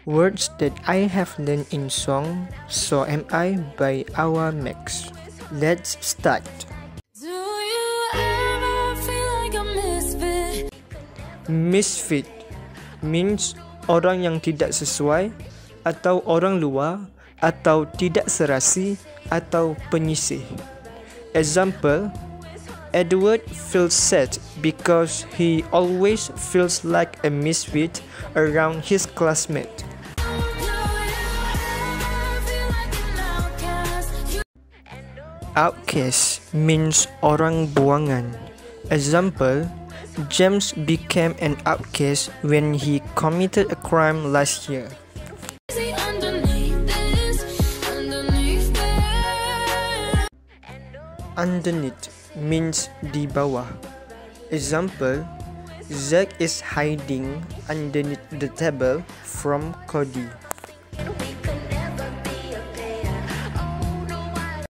Words that I have learned in song So Am I by Awa Max. Let's start. Do you ever feel like a misfit? Misfit means orang yang tidak sesuai, atau orang luar, atau tidak serasi, atau penyisih. Example, Edward feels sad because he always feels like a misfit around his classmate. Outcast means orang buangan. Example, James became an outcast when he committed a crime last year. Underneath means di bawah. Example, Zack is hiding underneath the table from Cody.